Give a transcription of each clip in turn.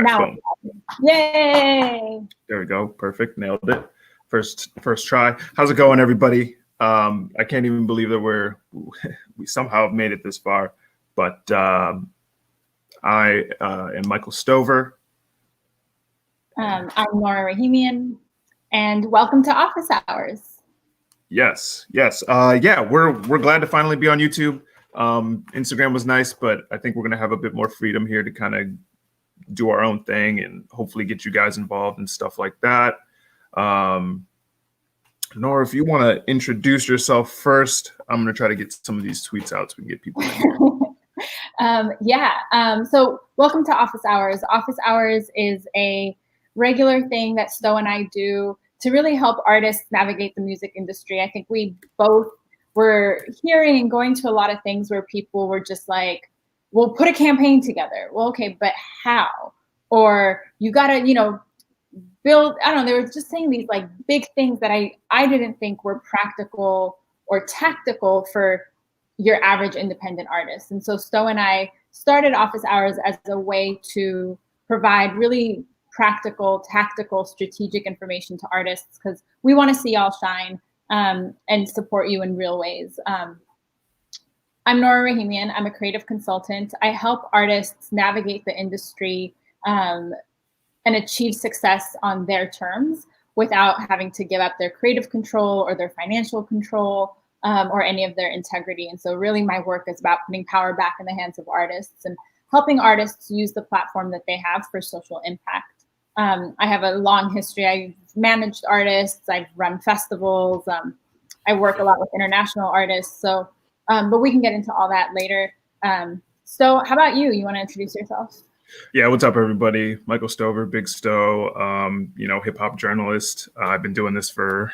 right, now. boom. Yay! There we go. Perfect. Nailed it. First try. How's it going, everybody? I can't even believe that we somehow have made it this far. But I am Michael Stover. I'm Nora and welcome to Office Hours. Yes. Yeah, we're glad to finally be on YouTube. Instagram was nice, but I think we're gonna have a bit more freedom here to kind of do our own thing and hopefully get you guys involved and stuff like that. Nora, if you want to introduce yourself first, I'm going to try to get some of these tweets out so we can get people in. So welcome to Office Hours. Office Hours is a regular thing that Sto and I do to really help artists navigate the music industry. I think we both were hearing and going to a lot of things where people were just like, we'll put a campaign together. Well, okay, but how? Or you got to, build, I don't know, they were just saying these like big things that I didn't think were practical or tactical for your average independent artist. And so Sto and I started Office Hours as a way to provide really practical, tactical, strategic information to artists because we want to see y'all shine and support you in real ways. I'm Nora Rahimian. I'm a creative consultant. I help artists navigate the industry and achieve success on their terms without having to give up their creative control or their financial control or any of their integrity. And so really my work is about putting power back in the hands of artists and helping artists use the platform that they have for social impact. I have a long history. I've managed artists, I've run festivals, I work a lot with international artists. So, but we can get into all that later. So how about you? You want to introduce yourself? Yeah, what's up, everybody? Michael Stover, Big Sto, hip hop journalist. I've been doing this for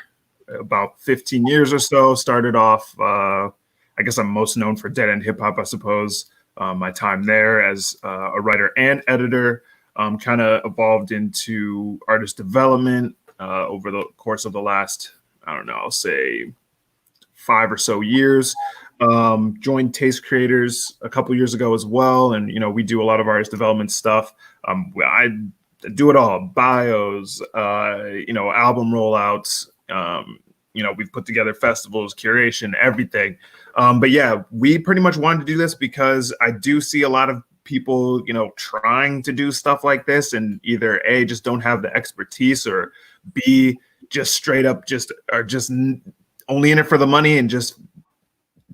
about 15 years or so. Started off, I guess I'm most known for Dead End Hip Hop, I suppose. My time there as a writer and editor kind of evolved into artist development over the course of the last, I don't know, I'll say 5 or so years. Joined Taste Creators a couple years ago as well. And, we do a lot of artist development stuff. I do it all, bios, album rollouts. We've put together festivals, curation, everything. But yeah, we pretty much wanted to do this because I do see a lot of people, trying to do stuff like this and either A, just don't have the expertise, or B, just straight up are just only in it for the money and just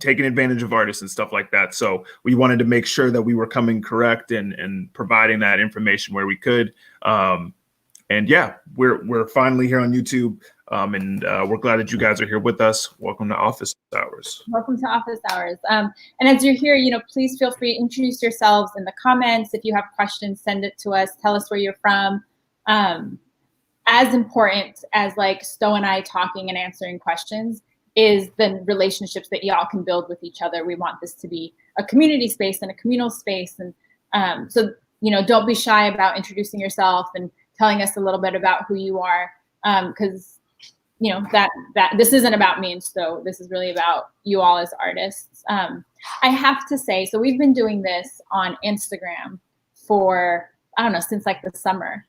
taking advantage of artists and stuff like that. So we wanted to make sure that we were coming correct and providing that information where we could. And yeah, we're finally here on YouTube, and we're glad that you guys are here with us. Welcome to Office Hours. Welcome to Office Hours. And as you're here, please feel free to introduce yourselves in the comments. If you have questions, send it to us. Tell us where you're from. As important as like Sto and I talking and answering questions is the relationships that y'all can build with each other. We want this to be a community space and a communal space. And so, don't be shy about introducing yourself and telling us a little bit about who you are. Because, that this isn't about me and Sto. This is really about you all as artists. I have to say, so we've been doing this on Instagram for, I don't know, since like the summer.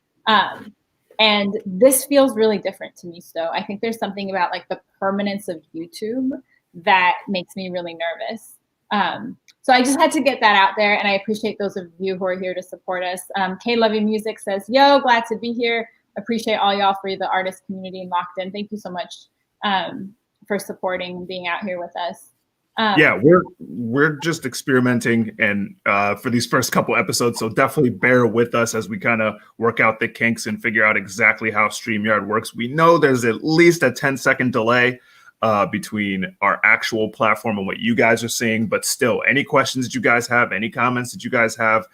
And this feels really different to me, Sto. I think there's something about like the permanence of YouTube that makes me really nervous. So I just had to get that out there, and I appreciate those of you who are here to support us. K Love You Music says, yo, glad to be here. Appreciate all y'all for the artist community in Locked In. Thank you so much for supporting and being out here with us. Yeah, we're just experimenting and for these first couple episodes, so definitely bear with us as we kind of work out the kinks and figure out exactly how StreamYard works. We know there's at least a 10-second delay between our actual platform and what you guys are seeing, but still, any questions that you guys have, any comments that you guys have,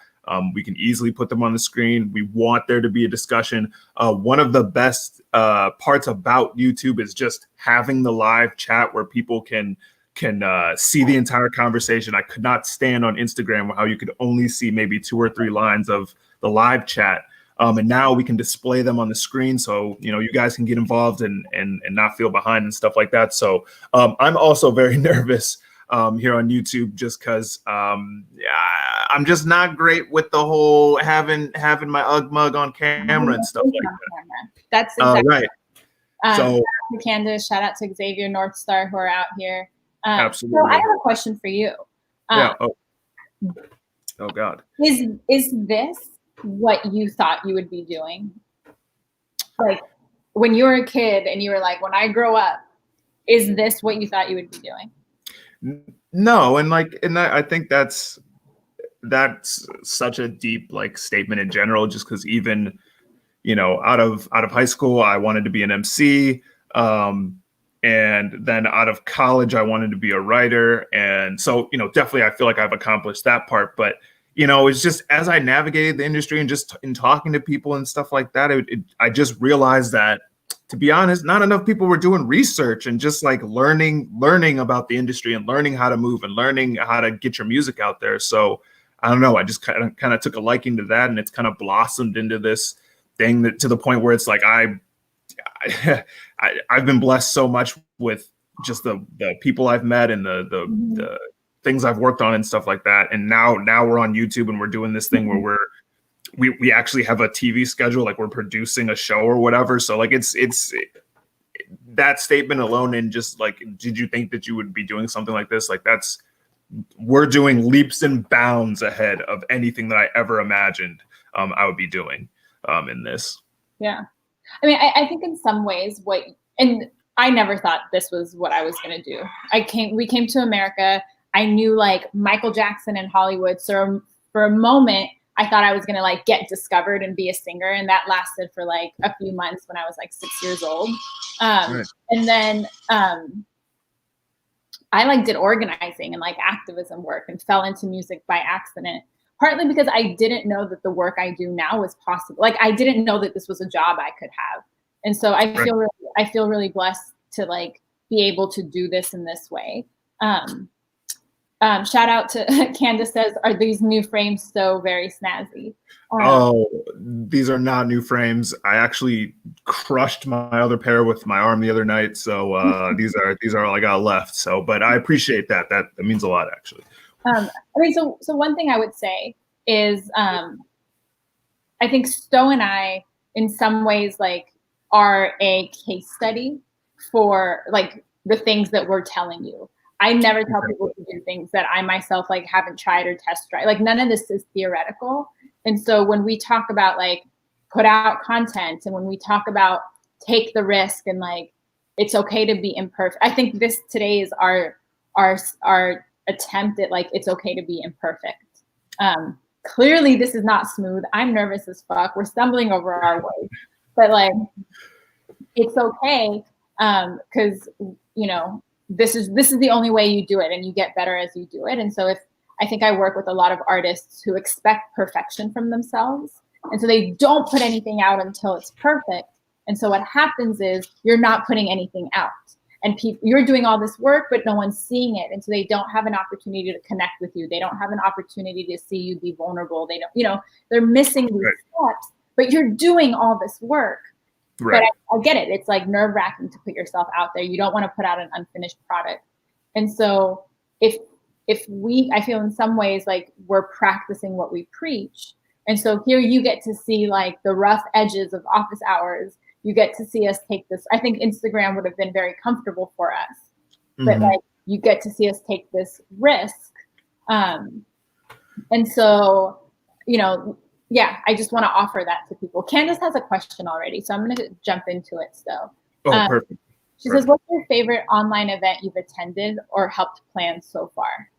we can easily put them on the screen. We want there to be a discussion. One of the best parts about YouTube is just having the live chat where people can see the entire conversation. I could not stand on Instagram how you could only see maybe 2 or 3 lines of the live chat. And now we can display them on the screen. So, you guys can get involved and not feel behind and stuff like that. So I'm also very nervous here on YouTube, just because yeah, I'm just not great with the whole having my Ugg mug on camera and stuff like that. That's exactly right. So shout out to Candace, shout out to Xavier, North Star, who are out here. absolutely. So I have a question for you. Yeah. Oh God. Is this what you thought you would be doing? Like when you were a kid and you were like, when I grow up, is this what you thought you would be doing? No, and I think that's such a deep like statement in general, just because even, you know, out of high school, I wanted to be an MC. And then out of college, I wanted to be a writer. And so, you know, definitely I feel like I've accomplished that part. But, you know, it's just as I navigated the industry and just in talking to people and stuff like that, I just realized that, to be honest, not enough people were doing research and just like learning about the industry and learning how to move and learning how to get your music out there. So I don't know, I just kind of took a liking to that, and it's kind of blossomed into this thing that, to the point where it's like I've been blessed so much with just the people I've met and the things I've worked on and stuff like that. And now we're on YouTube and we're doing this thing where we actually have a TV schedule, like we're producing a show or whatever. So like it's that statement alone, and just like, did you think that you would be doing something like this? Like we're doing leaps and bounds ahead of anything that I ever imagined I would be doing in this. Yeah. I mean, I think in some ways and I never thought this was what I was going to do. We came to America. I knew like Michael Jackson in Hollywood. So for a moment, I thought I was going to like get discovered and be a singer. And that lasted for like a few months when I was like 6 years old. Right. And then I like did organizing and like activism work and fell into music by accident. Partly because I didn't know that the work I do now was possible. Like I didn't know that this was a job I could have. And so I feel really blessed to like be able to do this in this way. Shout out to Candace says, are these new frames so very snazzy? These are not new frames. I actually crushed my other pair with my arm the other night. So these are all I got left. So, but I appreciate that. That means a lot, actually. I mean, so one thing I would say is, I think Sto and I, in some ways, like, are a case study for like the things that we're telling you. I never tell people to do things that I myself like haven't tried or test drive. Like none of this is theoretical. And so when we talk about like put out content, and when we talk about take the risk and like it's okay to be imperfect, I think this today is our attempt at like it's okay to be imperfect. Clearly this is not smooth. I'm nervous as fuck. We're stumbling over our words, but like it's okay, because you know this is the only way you do it, and you get better as you do it. And so I think I work with a lot of artists who expect perfection from themselves, and so they don't put anything out until it's perfect. And so what happens is you're not putting anything out. And you're doing all this work, but no one's seeing it. And so they don't have an opportunity to connect with you. They don't have an opportunity to see you be vulnerable. They don't, you know, they're missing these steps, but you're doing all this work. Right. But I get it. It's like nerve-wracking to put yourself out there. You don't want to put out an unfinished product. And so I feel in some ways like we're practicing what we preach. And so here you get to see like the rough edges of office hours. You get to see us take this. I think Instagram would have been very comfortable for us, but like you get to see us take this risk. And so, you know, yeah, I just want to offer that to people. Candace has a question already, so I'm going to jump into it still. Perfect. She says, what's your favorite online event you've attended or helped plan so far?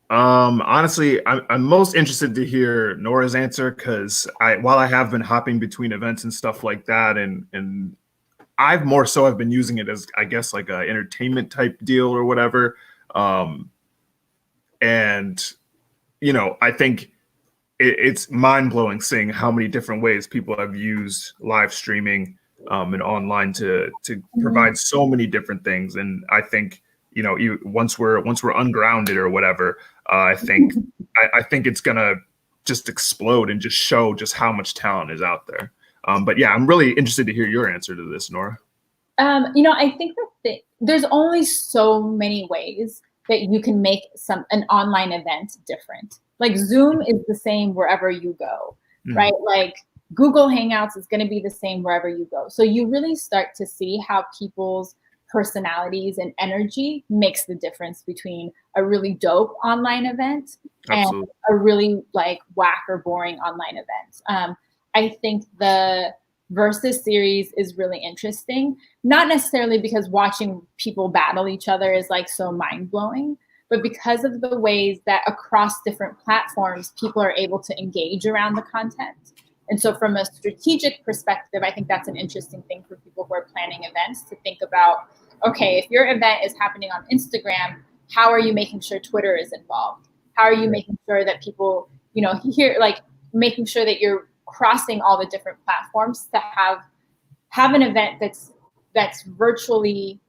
Honestly, I'm most interested to hear Nora's answer, because while I have been hopping between events and stuff like that, and I've been using it as, I guess, like a entertainment type deal or whatever. And you know, I think it's mind blowing seeing how many different ways people have used live streaming and online to provide so many different things. And I think, you know, once we're ungrounded or whatever, I think it's gonna just explode and just show just how much talent is out there. But yeah, I'm really interested to hear your answer to this, Nora. You know, I think that there's only so many ways that you can make an online event different. Like Zoom is the same wherever you go, right? Like Google Hangouts is going to be the same wherever you go. So you really start to see how people's personalities and energy makes the difference between a really dope online event and a really like whack or boring online event. I think the Versus series is really interesting, not necessarily because watching people battle each other is like so mind-blowing, but because of the ways that across different platforms, people are able to engage around the content. And so from a strategic perspective, I think that's an interesting thing for people who are planning events to think about, okay, if your event is happening on Instagram, how are you making sure Twitter is involved? How are you making sure that people, hear, like making sure that you're crossing all the different platforms to have an event that's virtually,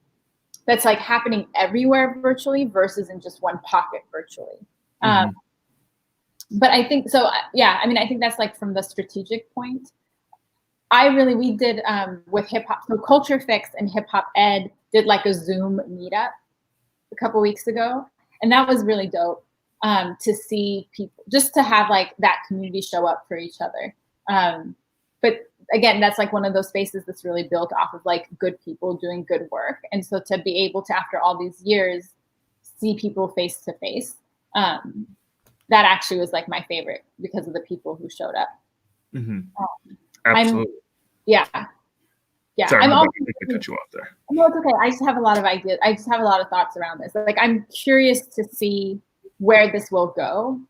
that's like happening everywhere virtually versus in just one pocket virtually. But I think, so yeah, I mean, I think that's like from the strategic point. We did with hip hop, so Culture Fix and Hip Hop Ed did like a Zoom meetup a couple weeks ago. And that was really dope to see people, just to have like that community show up for each other. But again, that's like one of those spaces that's really built off of like good people doing good work. And so to be able to, after all these years, see people face to face, that actually was like my favorite because of the people who showed up. Absolutely. Yeah. Sorry, I cut you off there. No, it's okay. I just have a lot of ideas. I just have a lot of thoughts around this. Like, I'm curious to see where this will go.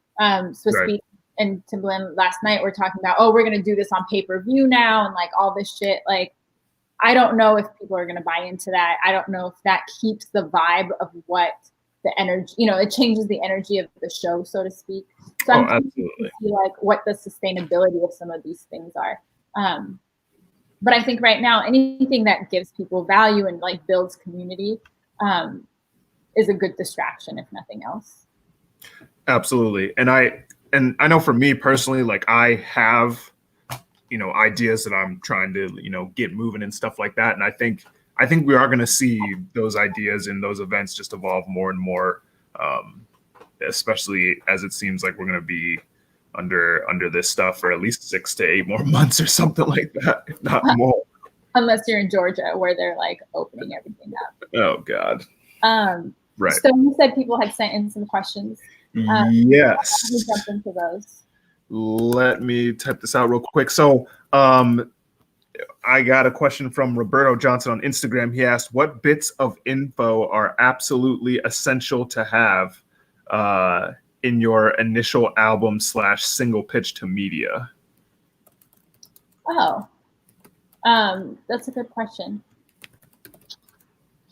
Speak and Timbaland last night we're talking about, we're going to do this on pay-per-view now and like all this shit. Like, I don't know if people are going to buy into that. I don't know if that keeps the vibe of what the energy, it changes the energy of the show, so to speak. So I'm curious to see like what the sustainability of some of these things are. But I think right now, anything that gives people value and like builds community is a good distraction, if nothing else. Absolutely. And I know for me personally, like I have, ideas that I'm trying to, get moving and stuff like that. And I think we are going to see those ideas in those events just evolve more and more, especially as it seems like we're going to be under this stuff for at least 6 to 8 more months or something like that, if not more. Unless you're in Georgia where they're like opening everything up. Oh God. Right. So you said people had sent in some questions. Yes. Let me jump into those. Let me type this out real quick. So I got a question from Roberto Johnson on Instagram. He asked, what bits of info are absolutely essential to have in your initial album / single pitch to media? Oh, that's a good question.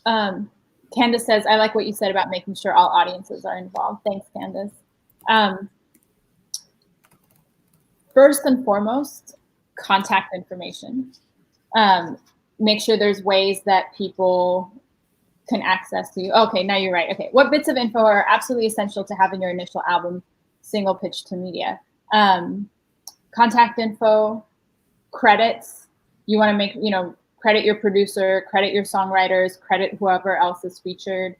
Candace says, I like what you said about making sure all audiences are involved. Thanks, Candace. First and foremost, contact information. Make sure there's ways that people can access you. Okay, now you're right. Okay, what bits of info are absolutely essential to have in your initial album, single pitch to media? Contact info, credits. You want to make, credit your producer, credit your songwriters, credit whoever else is featured.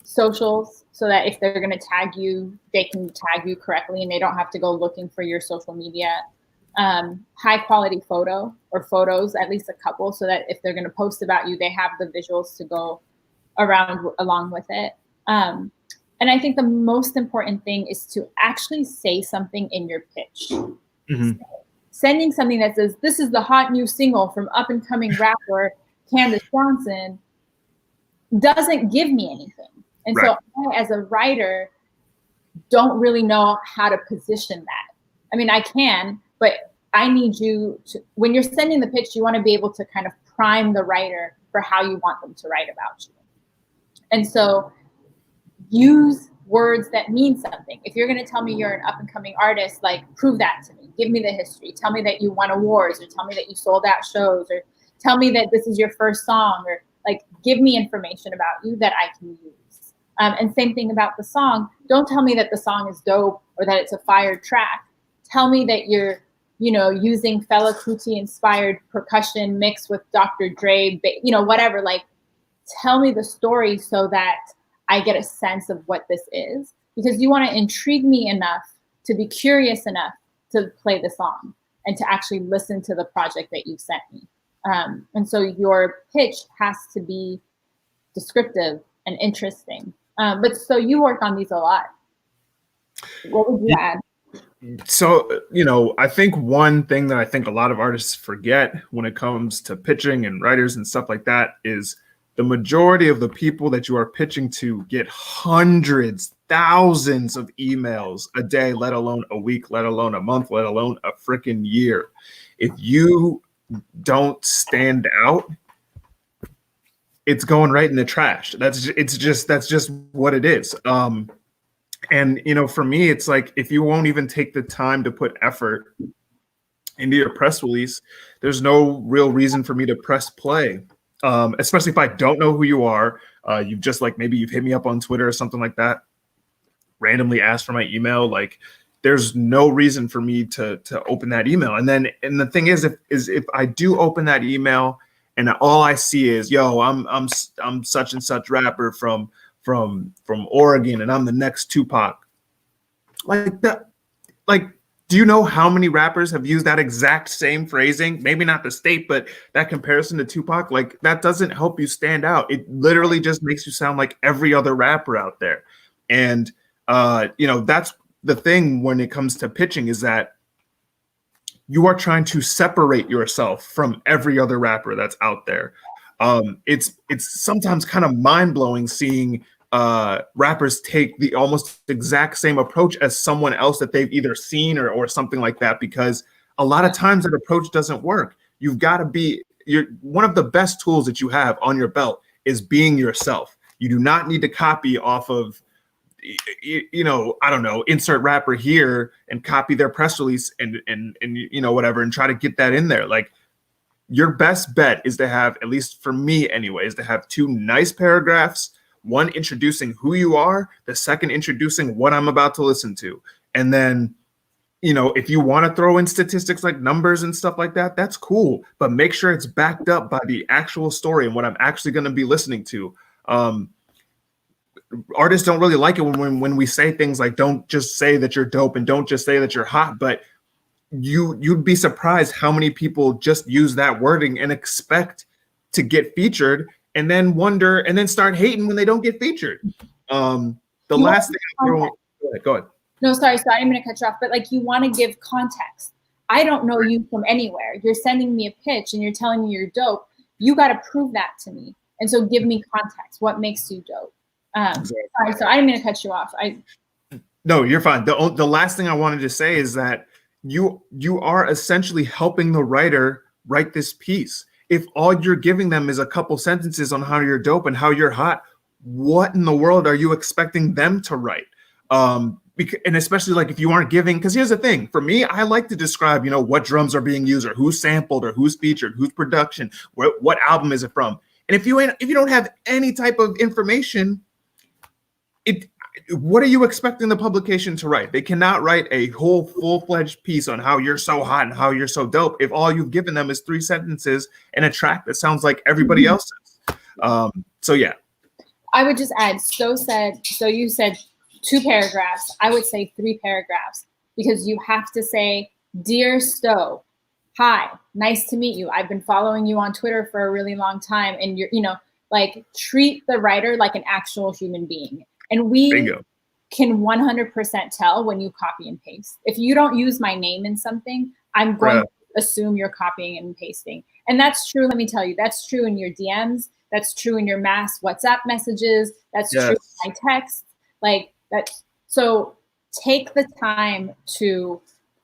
Socials, so that if they're going to tag you, they can tag you correctly and they don't have to go looking for your social media. High quality photo or photos, at least a couple, so that if they're going to post about you, they have the visuals to go along with it. And I think the most important thing is to actually say something in your pitch. Mm-hmm. Sending something that says, this is the hot new single from up and coming rapper Candace Johnson doesn't give me anything. And so I, as a writer, don't really know how to position that. I mean, I can, but I need you to, when you're sending the pitch, you want to be able to kind of prime the writer for how you want them to write about you. And so use words that mean something. If you're going to tell me you're an up and coming artist, like prove that to me. Give me the history. Tell me that you won awards, or tell me that you sold out shows, or tell me that this is your first song, or like give me information about you that I can use. And same thing about the song. Don't tell me that the song is dope or that it's a fire track. Tell me that you're, using Fela Kuti inspired percussion mixed with Dr. Dre, whatever. Like, tell me the story so that I get a sense of what this is, because you want to intrigue me enough to be curious enough to play the song and to actually listen to the project that you sent me. And so your pitch has to be descriptive and interesting. But so you work on these a lot. What would you add? So, I think one thing that I think a lot of artists forget when it comes to pitching and writers and stuff like that is the majority of the people that you are pitching to get hundreds, thousands of emails a day, let alone a week, let alone a month, let alone a freaking year. If you don't stand out, it's going right in the trash. That's just what it is. And for me, it's like, if you won't even take the time to put effort into your press release, there's no real reason for me to press play. Especially if I don't know who you are. You've just maybe you've hit me up on Twitter or something like that, randomly asked for my email. Like, there's no reason for me to open that email. And the thing is if I do open that email and all I see is, yo, I'm such and such rapper from Oregon, and I'm the next Tupac. Like that, do you know how many rappers have used that exact same phrasing? Maybe not the state, but that comparison to Tupac, that doesn't help you stand out. It literally just makes you sound like every other rapper out there. And that's the thing when it comes to pitching, is that you are trying to separate yourself from every other rapper that's out there. It's sometimes kind of mind-blowing seeing rappers take the almost exact same approach as someone else that they've either seen or something like that, because a lot of times that approach doesn't work. You've got to be one of the best tools that you have on your belt is being yourself. You do not need to copy off of, I don't know, insert rapper here and copy their press release and whatever, and try to get that in there. Your best bet is to have, at least for me anyways, to have 2 nice paragraphs, one introducing who you are, the second introducing what I'm about to listen to. And then, if you want to throw in statistics like numbers and stuff like that, that's cool. But make sure it's backed up by the actual story and what I'm actually going to be listening to. Artists don't really like it when we say things like, don't just say that you're dope and don't just say that you're hot. But you'd be surprised how many people just use that wording and expect to get featured, and then wonder and then start hating when they don't get featured. The last thing go ahead. No, sorry, I'm going to cut you off, but you want to give context. I don't know you from anywhere. You're sending me a pitch and you're telling me you're dope. You got to prove that to me. And so give me context. What makes you dope? Exactly. Sorry, so I didn't mean to cut you off. No, you're fine. The last thing I wanted to say is that you are essentially helping the writer write this piece. If all you're giving them is a couple sentences on how you're dope and how you're hot, what in the world are you expecting them to write? And especially if you aren't giving, because here's the thing, for me, I like to describe, what drums are being used or who's sampled or who's featured, who's production, what album is it from? And if you don't have any type of information, what are you expecting the publication to write? They cannot write a whole full-fledged piece on how you're so hot and how you're so dope if all you've given them is 3 sentences and a track that sounds like everybody else's. So yeah. I would just add, so you said 2 paragraphs. I would say 3 paragraphs, because you have to say, "Dear Sto, hi, nice to meet you. I've been following you on Twitter for a really long time." And you're, treat the writer like an actual human being. And we Bingo. Can 100% tell when you copy and paste. If you don't use my name in something, I'm going to assume you're copying and pasting. And that's true. Let me tell you, that's true in your DMs. That's true in your mass WhatsApp messages. That's true in my texts. So take the time to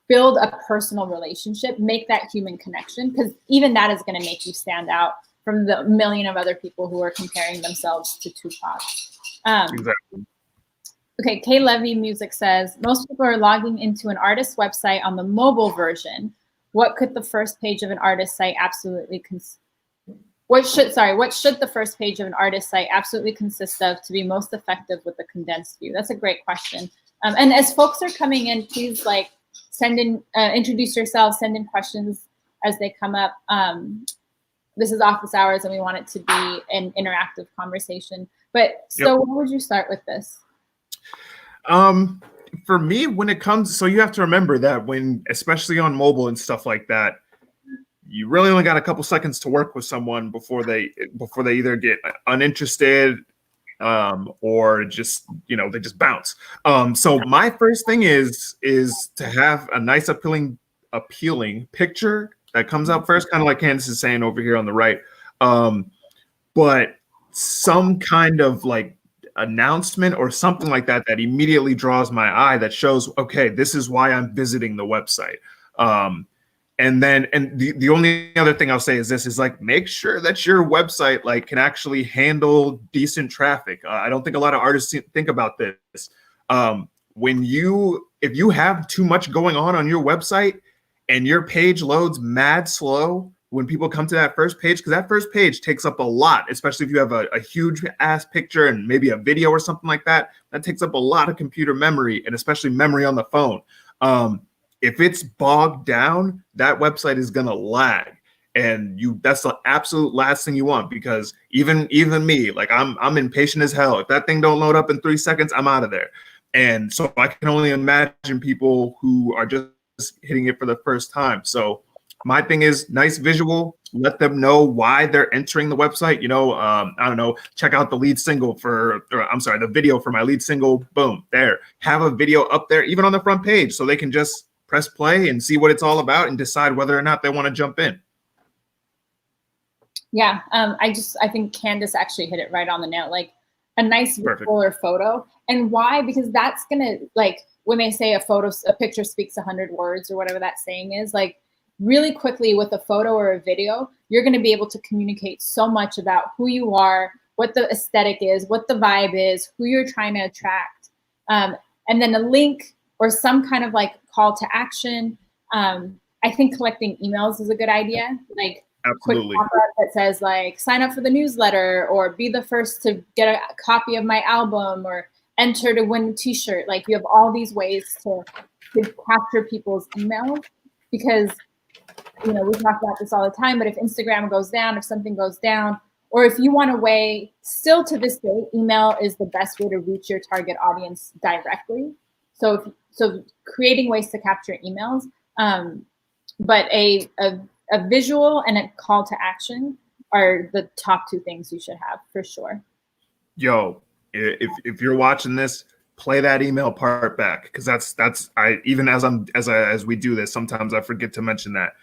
build a personal relationship, make that human connection, because even that is going to make you stand out from the million of other people who are comparing themselves to Tupac. Exactly. Okay, K Levy Music says, most people are logging into an artist's website on the mobile version. What could the first page of an artist site absolutely what should the first page of an artist site absolutely consist of to be most effective with the condensed view? That's a great question. And as folks are coming in, please send in, introduce yourselves, send in questions as they come up. this is office hours and we want it to be an interactive conversation. But so Where would you start with this? For me, when it comes, so you have to remember that when, especially on mobile and stuff like that, you really only got a couple seconds to work with someone before they either get uninterested, or just, they just bounce. So my first thing is to have a nice appealing picture that comes out first, kind of like Candace is saying over here on the right. But some kind of like announcement or something like that immediately draws my eye, that shows, okay, this is why I'm visiting the website. And the only other thing I'll say is this, is like, make sure that your website like can actually handle decent traffic. I don't think a lot of artists think about this. If you have too much going on your website and your page loads mad slow when people come to that first page, because that first page takes up a lot, especially if you have a huge ass picture and maybe a video or something like that, that takes up a lot of computer memory, and especially memory on the phone. If it's bogged down, that website is gonna lag, and that's the absolute last thing you want, because even me, like I'm impatient as hell. If that thing don't load up in 3 seconds, I'm out of there. And so I can only imagine people who are just hitting it for the first time. So my thing is nice visual, let them know why they're entering the website. I don't know, check out the the video for my lead single, boom, there. Have a video up there, even on the front page, so they can just press play and see what it's all about and decide whether or not they want to jump in. Yeah, I think Candace actually hit it right on the nail. Like a nice visual or photo. And why? Because that's gonna, like, when they say a picture speaks 100 words or whatever that saying is, like, really quickly with a photo or a video, you're going to be able to communicate so much about who you are, what the aesthetic is, what the vibe is, who you're trying to attract. And then a link or some kind of like call to action. I think collecting emails is a good idea. Like, absolutely, quick pop-up that says like, sign up for the newsletter, or be the first to get a copy of my album, or enter to win a t-shirt. Like, you have all these ways to capture people's emails, because we talk about this all the time, but if Instagram goes down, if something goes down, or if you want a way, still to this day, email is the best way to reach your target audience directly. So creating ways to capture emails, but a visual and a call to action are the top two things you should have for sure. Yo, if you're watching this, play that email part back, because that's even as we do this, sometimes I forget to mention that.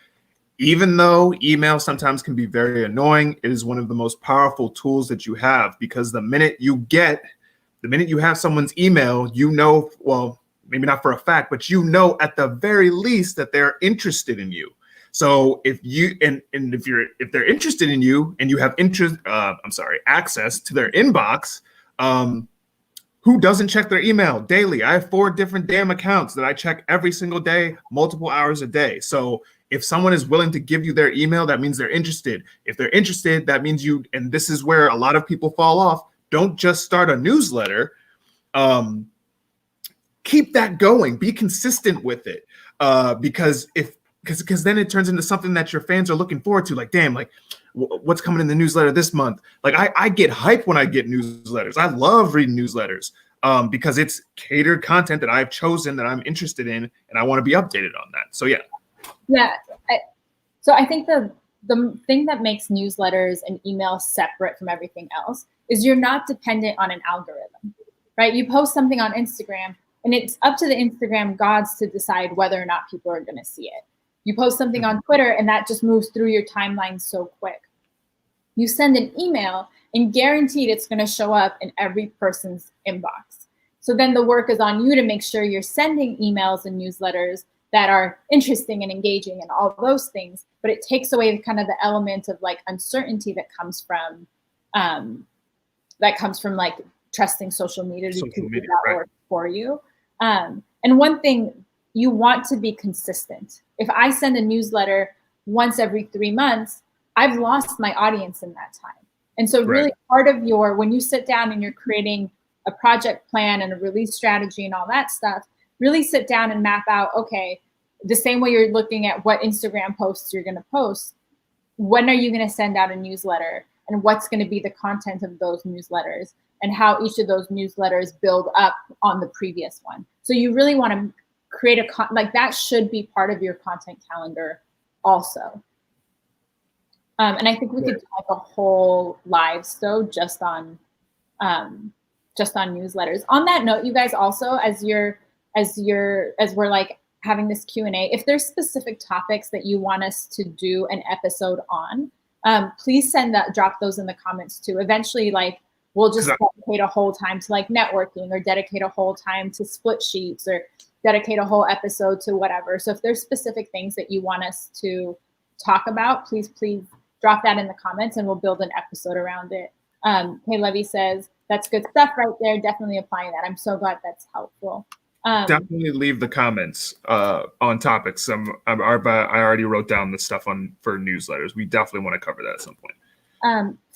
Even though email sometimes can be very annoying, it is one of the most powerful tools that you have, because the minute you have someone's email, well, maybe not for a fact, but at the very least that they're interested in you. So if they're interested in you and you have access to their inbox, who doesn't check their email daily? I have 4 different damn accounts that I check every single day, multiple hours a day. So if someone is willing to give you their email, that means they're interested. If they're interested, that means and this is where a lot of people fall off, don't just start a newsletter. Keep that going. Be consistent with it. Because then it turns into something that your fans are looking forward to. Like, damn, like, what's coming in the newsletter this month? Like, I get hyped when I get newsletters. I love reading newsletters, because it's catered content that I've chosen, that I'm interested in, and I want to be updated on that. So yeah. Yeah. So I think the thing that makes newsletters and emails separate from everything else is you're not dependent on an algorithm, right? You post something on Instagram, and it's up to the Instagram gods to decide whether or not people are going to see it. You post something on Twitter, and that just moves through your timeline so quick. You send an email, and guaranteed it's going to show up in every person's inbox. So then the work is on you to make sure you're sending emails and newsletters that are interesting and engaging and all those things, but it takes away kind of the element of like uncertainty that comes from like trusting social media to do that work for you. And one thing, you want to be consistent. If I send a newsletter once every 3 months, I've lost my audience in that time. And so really part of when you sit down and you're creating a project plan and a release strategy and all that stuff, really sit down and map out, okay, the same way you're looking at what Instagram posts you're going to post, when are you going to send out a newsletter, and what's going to be the content of those newsletters, and how each of those newsletters build up on the previous one. So you really want to create like that should be part of your content calendar also. And I think we could do like a whole live Sto just on newsletters. On that note, you guys also, as we're like having this Q&A, if there's specific topics that you want us to do an episode on, please drop those in the comments too. Eventually, like we'll just dedicate a whole time to like networking, or dedicate a whole time to split sheets, or dedicate a whole episode to whatever. So if there's specific things that you want us to talk about, please drop that in the comments and we'll build an episode around it. Hey, Levy says, that's good stuff right there. Definitely applying that. I'm so glad that's helpful. Definitely leave the comments on topics. I already wrote down the stuff for newsletters. We definitely want to cover that at some point.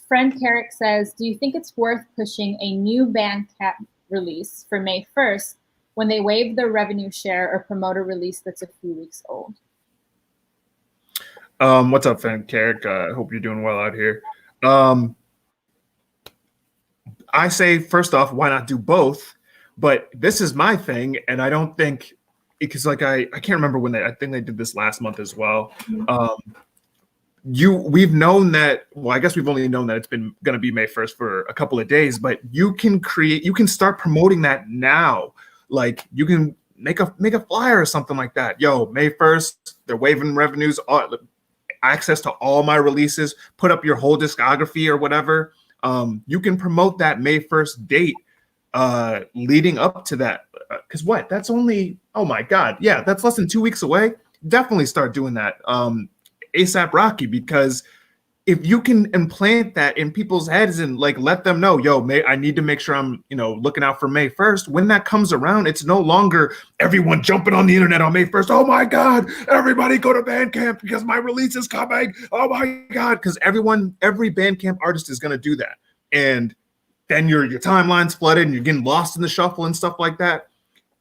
Friend Carrick says, do you think it's worth pushing a new Bandcamp release for May 1st when they waive the revenue share or promote a release that's a few weeks old? What's up, Friend Carrick? I hope you're doing well out here. I say, first off, why not do both? But this is my thing, and I don't think, because like I can't remember when I think they did this last month as well. We've known that, well, I guess we've only known that it's been going to be May 1st for a couple of days, but you can start promoting that now. Like you can make a flyer or something like that. Yo, May 1st, they're waiving revenues, access to all my releases, put up your whole discography or whatever. You can promote that May 1st date leading up to that. Because that's only, oh my God, yeah, that's less than 2 weeks away. Definitely start doing that ASAP Rocky, because if you can implant that in people's heads and like let them know, yo, I need to make sure I'm, looking out for May 1st. When that comes around, it's no longer everyone jumping on the internet on May 1st. Oh my God, everybody go to Bandcamp because my release is coming. Oh my God, because every Bandcamp artist is going to do that. And then your timeline's flooded and you're getting lost in the shuffle and stuff like that.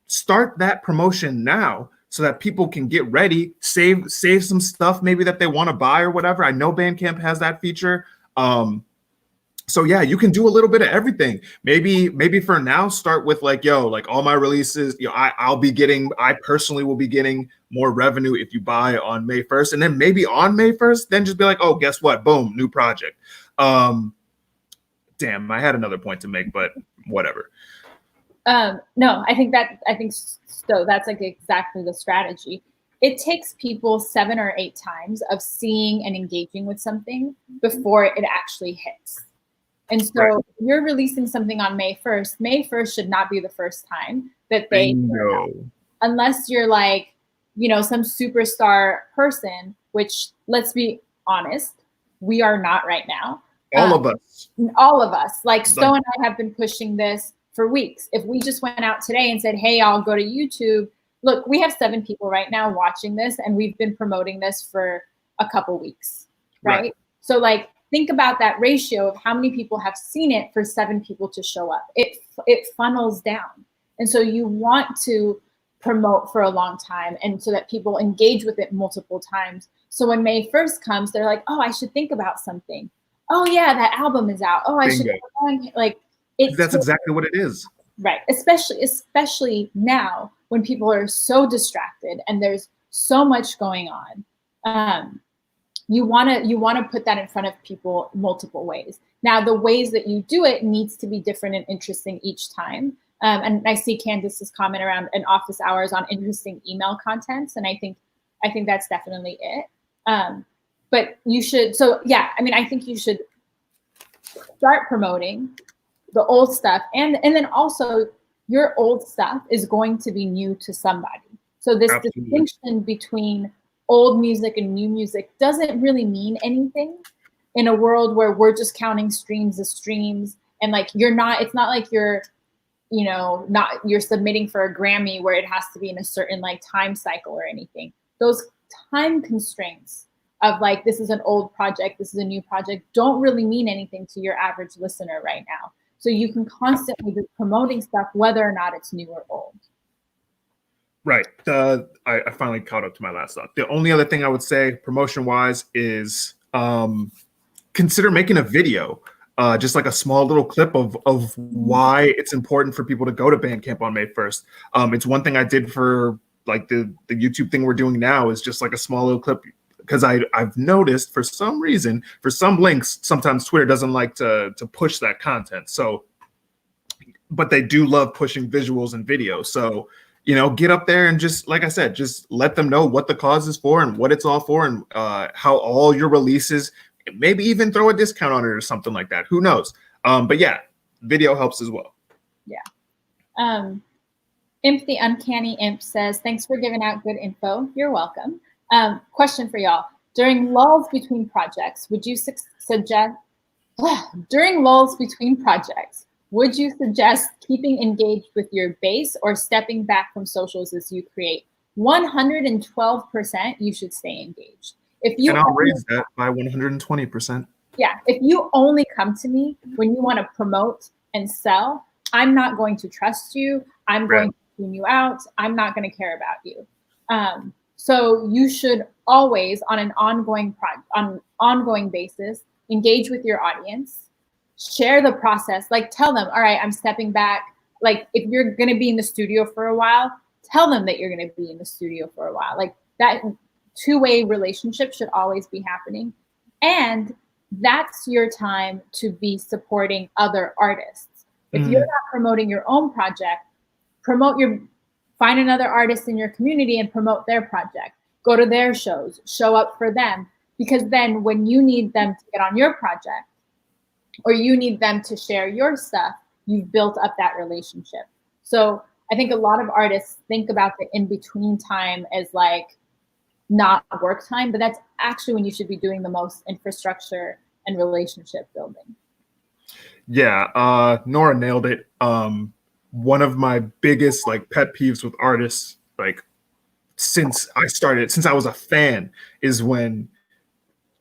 Start that promotion now so that people can get ready, save some stuff maybe that they want to buy or whatever. I know Bandcamp has that feature. So yeah, you can do a little bit of everything. Maybe for now, start with like, yo, like all my releases, I personally will be getting more revenue if you buy on May 1st. And then maybe on May 1st, then just be like, oh, guess what? Boom, new project. Damn, I had another point to make, but whatever. No, I think so. That's like exactly the strategy. It takes people 7 or 8 times of seeing and engaging with something before it actually hits. And so right. You're releasing something on May 1st. May 1st should not be the first time that they know. Unless you're like, some superstar person, which let's be honest, we are not right now. All of us. Like Sto and I have been pushing this for weeks. If we just went out today and said, hey, I'll go to YouTube. Look, we have 7 people right now watching this, and we've been promoting this for a couple weeks, right? So like, think about that ratio of how many people have seen it for 7 people to show up. It funnels down. And so you want to promote for a long time, and so that people engage with it multiple times. So when May 1st comes, they're like, oh, I should think about something. Oh yeah, that album is out. Oh, I should like it. That's exactly what it is. Right. Especially now when people are so distracted and there's so much going on. You wanna put that in front of people multiple ways. Now, the ways that you do it needs to be different and interesting each time. And I see Candace's comment around an office hours on interesting email contents, and I think that's definitely it. But you should. So yeah, I think you should start promoting the old stuff, and then also your old stuff is going to be new to somebody. So this Absolutely. Distinction between old music and new music doesn't really mean anything in a world where we're just counting streams as streams, and like it's not like you're submitting for a Grammy where it has to be in a certain like time cycle or anything. Those time constraints of like, this is an old project, this is a new project, don't really mean anything to your average listener right now. So you can constantly be promoting stuff, whether or not it's new or old. Right. I finally caught up to my last thought. The only other thing I would say promotion-wise is consider making a video, just like a small little clip of why it's important for people to go to Bandcamp on May 1st. It's one thing I did for like the YouTube thing we're doing now is just like a small little clip, because I've noticed for some reason, for some links, sometimes Twitter doesn't like to push that content. So, but they do love pushing visuals and videos. So, you know, get up there and just, like I said, just let them know what the cause is for and what it's all for, and how all your releases, maybe even throw a discount on it or something like that. Who knows? But yeah, video helps as well. Yeah. Imp the Uncanny Imp says, thanks for giving out good info. You're welcome. Question for y'all. During lulls between projects, would you suggest, during lulls between projects, would you suggest keeping engaged with your base or stepping back from socials as you create? 112% you should stay engaged. If you and I'll raise that by 120%. Yeah, if you only come to me when you want to promote and sell, I'm not going to trust you. I'm going to tune you out. I'm not going to care about you. So you should always, on an ongoing basis, engage with your audience, share the process. Like, tell them, all right, I'm stepping back. Like, if you're going to be in the studio for a while, tell them that you're going to be in the studio for a while. Like, that two-way relationship should always be happening. And that's your time to be supporting other artists. If you're not promoting your own project, find another artist in your community and promote their project. Go to their shows, show up for them. Because then when you need them to get on your project or you need them to share your stuff, you've built up that relationship. So I think a lot of artists think about the in-between time as like not work time, but that's actually when you should be doing the most infrastructure and relationship building. Yeah, Nora nailed it. One of my biggest like pet peeves with artists, like since I was a fan, is when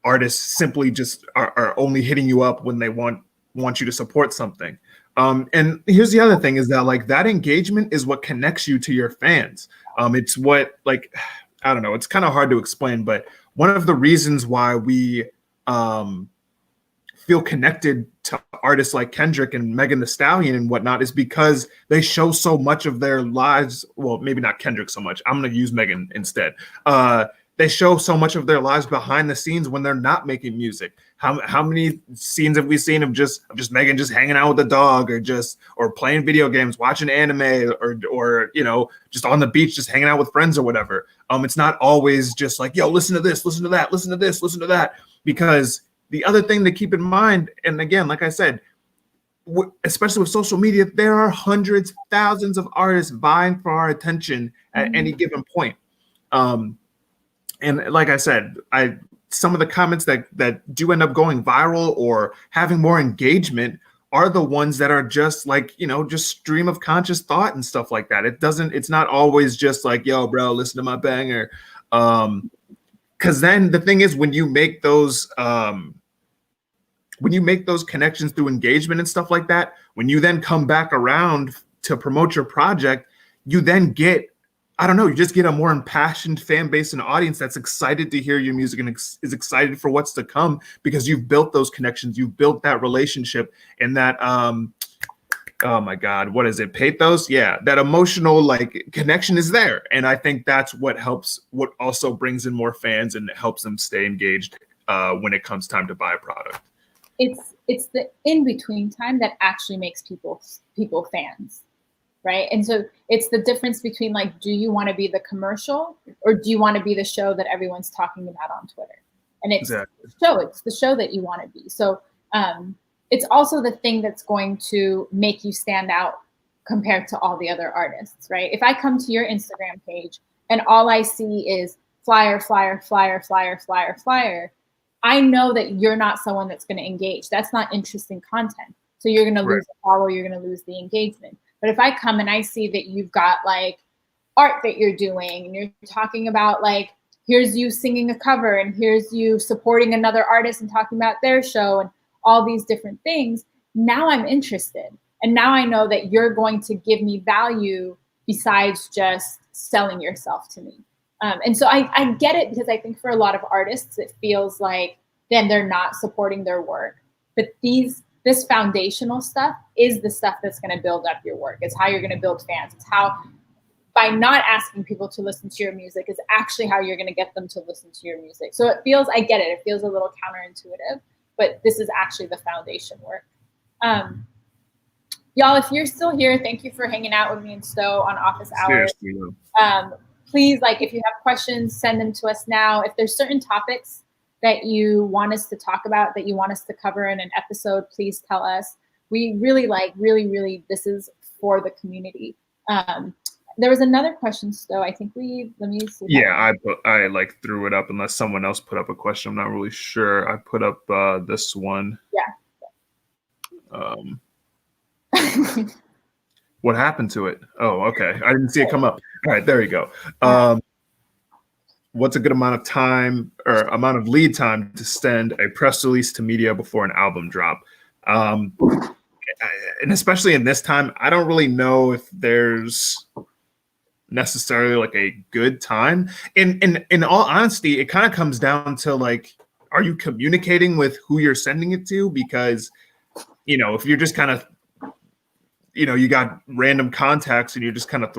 artists simply just are only hitting you up when they want you to support something. And here's the other thing is that like that engagement is what connects you to your fans. It's what, like, I don't know, it's kind of hard to explain, but one of the reasons why we feel connected to artists like Kendrick and Megan Thee Stallion and whatnot is because they show so much of their lives. Well, maybe not Kendrick so much. I'm going to use Megan instead. They show so much of their lives behind the scenes when they're not making music. How many scenes have we seen of just Megan just hanging out with the dog or playing video games, watching anime, or you know, just on the beach, just hanging out with friends or whatever. It's not always just like, yo, listen to this, listen to that, listen to this, listen to that. Because the other thing to keep in mind, and again, like I said, especially with social media, there are hundreds, thousands of artists vying for our attention at any given point. And like I said, some of the comments that do end up going viral or having more engagement are the ones that are just like, you know, just stream of conscious thought and stuff like that. It's not always just like, yo, bro, listen to my banger. Because then the thing is, when you make those connections through engagement and stuff like that, when you then come back around to promote your project, you then get, I don't know, you just get a more impassioned fan base and audience that's excited to hear your music and is excited for what's to come because you've built those connections, you've built that relationship, and that oh my God, what is it? Pathos? Yeah, that emotional like connection is there. And I think that's what also brings in more fans and helps them stay engaged when it comes time to buy a product. It's the in-between time that actually makes people fans, right? And so it's the difference between like, do you want to be the commercial or do you want to be the show that everyone's talking about on Twitter? And it's the show that you want to be. So it's also the thing that's going to make you stand out compared to all the other artists, right? If I come to your Instagram page and all I see is flyer, flyer, flyer, flyer, flyer, flyer, I know that you're not someone that's going to engage. That's not interesting content. So you're going to lose the follow, you're going to lose the engagement. But if I come and I see that you've got like art that you're doing and you're talking about like, here's you singing a cover and here's you supporting another artist and talking about their show and all these different things, now I'm interested. And now I know that you're going to give me value besides just selling yourself to me. And so I get it, because I think for a lot of artists, it feels like then they're not supporting their work. But this foundational stuff is the stuff that's going to build up your work. It's how you're going to build fans. It's how, by not asking people to listen to your music, is actually how you're going to get them to listen to your music. So it feels, I get it. It feels a little counterintuitive, but this is actually the foundation work. Y'all, if you're still here, thank you for hanging out with me and Sto on office hours. Please, like, if you have questions, send them to us now. If there's certain topics that you want us to talk about, that you want us to cover in an episode, please tell us. We really this is for the community. There was another question, Sto. I think let me see. Yeah, I like threw it up unless someone else put up a question. I'm not really sure. I put up this one. Yeah. What happened to it? Oh, okay. I didn't see it come up. All right, there you go. What's a good amount of time or amount of lead time to send a press release to media before an album drop? And especially in this time, I don't really know if there's necessarily like a good time. In all honesty, it kind of comes down to like, are you communicating with who you're sending it to? Because, if you're just kind of, you got random contacts and you're just kind of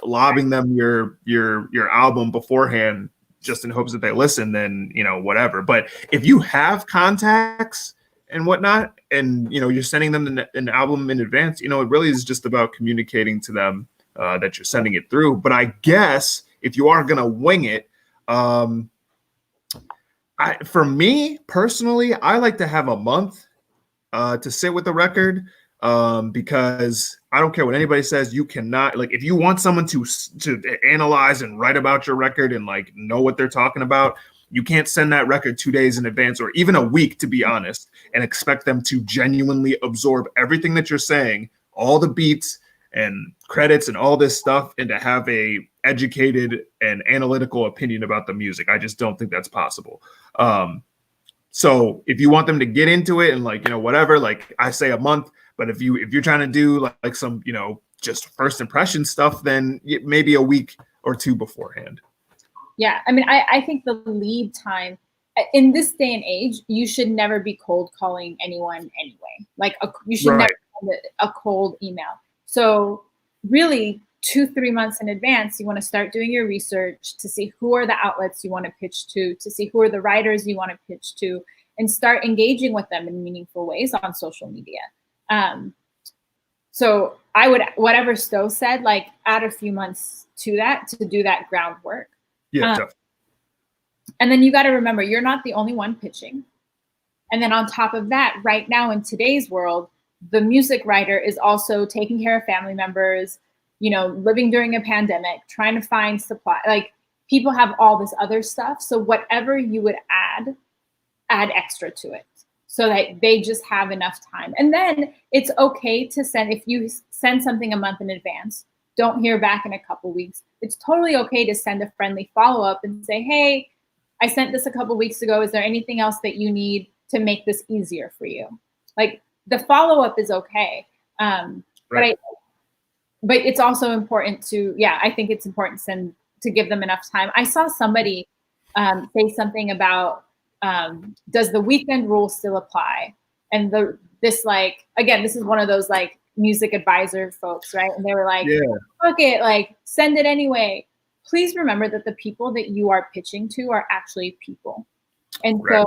lobbing them your album beforehand just in hopes that they listen, then, whatever. But if you have contacts and whatnot, and, you're sending them an album in advance, it really is just about communicating to them that you're sending it through. But I guess if you are going to wing it, for me personally, I like to have a month to sit with the record. Because I don't care what anybody says, you cannot, like, if you want someone to analyze and write about your record and like know what they're talking about, you can't send that record 2 days in advance or even a week, to be honest, and expect them to genuinely absorb everything that you're saying, all the beats and credits and all this stuff, and to have a educated and analytical opinion about the music. I just don't think that's possible. So if you want them to get into it and like, whatever, like I say a month. But if you're trying to do like some, just first impression stuff, then maybe a week or two beforehand. Yeah. I mean, I think the lead time in this day and age, you should never be cold calling anyone anyway. Like you should never send a cold email. So really 2-3 months in advance, you want to start doing your research to see who are the outlets you want to pitch to see who are the writers you want to pitch to, and start engaging with them in meaningful ways on social media. So I would, whatever Sto said, like add a few months to that to do that groundwork. Yeah. Definitely. And then you got to remember, you're not the only one pitching. And then on top of that, right now in today's world, the music writer is also taking care of family members, living during a pandemic, trying to find supply. Like people have all this other stuff. So whatever you would add extra to it, so that they just have enough time. And then it's okay to send, if you send something a month in advance, don't hear back in a couple weeks, it's totally okay to send a friendly follow-up and say, hey, I sent this a couple weeks ago. Is there anything else that you need to make this easier for you? Like the follow-up is okay. Right. But it's also important to, I think it's important to give them enough time. I saw somebody say something about, does the weekend rule still apply? And this is one of those like music advisor folks, right? And they were like, fuck it, like send it anyway. Please remember that the people that you are pitching to are actually people. And so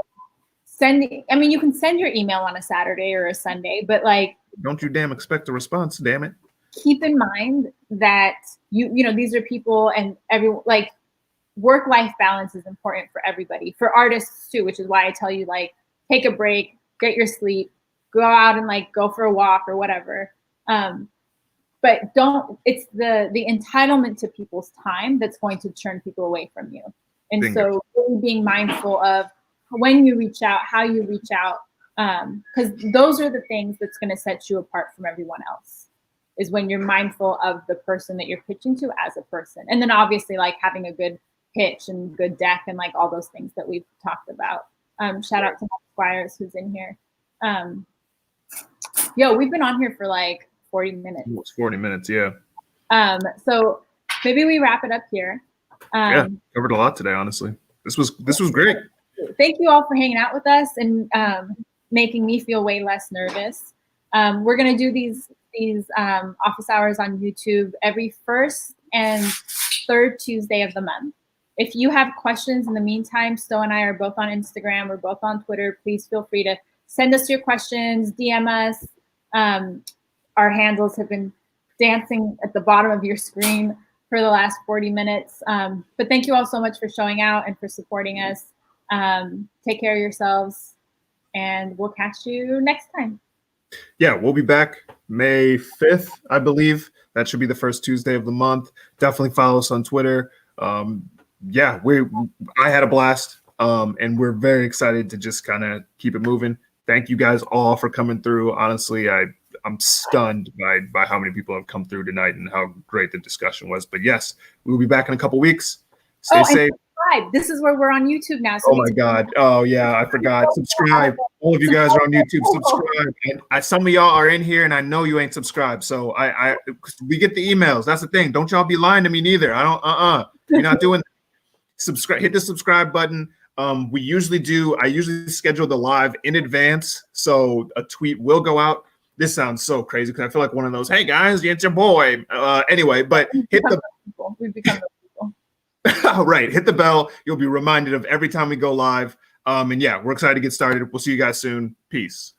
you can send your email on a Saturday or a Sunday, but like, don't you damn expect a response, damn it. Keep in mind that these are people, and everyone, like, work-life balance is important for everybody, for artists too, which is why I tell you, like, take a break, get your sleep, go out and like go for a walk or whatever. But it's the entitlement to people's time that's going to turn people away from you. And so really being mindful of when you reach out, how you reach out, because those are the things that's going to set you apart from everyone else, is when you're mindful of the person that you're pitching to as a person. And then obviously like having a good pitch and good deck and like all those things that we've talked about. Shout out to Mike Squires who's in here. We've been on here for like 40 minutes. It's 40 minutes, yeah. So maybe we wrap it up here. Covered a lot today, honestly. This was great. Thank you all for hanging out with us and making me feel way less nervous. We're gonna do these office hours on YouTube every first and third Tuesday of the month. If you have questions in the meantime, Sto and I are both on Instagram, we're both on Twitter. Please feel free to send us your questions, DM us. Our handles have been dancing at the bottom of your screen for the last 40 minutes. But thank you all so much for showing out and for supporting us. Take care of yourselves, and we'll catch you next time. Yeah, we'll be back May 5th, I believe. That should be the first Tuesday of the month. Definitely follow us on Twitter. Yeah, I had a blast, and we're very excited to just kind of keep it moving. Thank you guys all for coming through. Honestly, I'm stunned by how many people have come through tonight and how great the discussion was. But yes, we'll be back in a couple weeks. Stay safe. Subscribe. This is where we're on YouTube now. So oh my God. Oh yeah, I forgot. Subscribe. All of you guys are on YouTube. Subscribe. And some of y'all are in here, and I know you ain't subscribed. So we get the emails. That's the thing. Don't y'all be lying to me neither. I don't. You're not doing. Subscribe. Hit the subscribe button. I usually schedule the live in advance, so a tweet will go out. This sounds so crazy because I feel like one of those, hey guys, it's your boy. Anyway, but hit the we've become those people. Right, hit the bell. You'll be reminded of every time we go live. And yeah, we're excited to get started. We'll see you guys soon. Peace.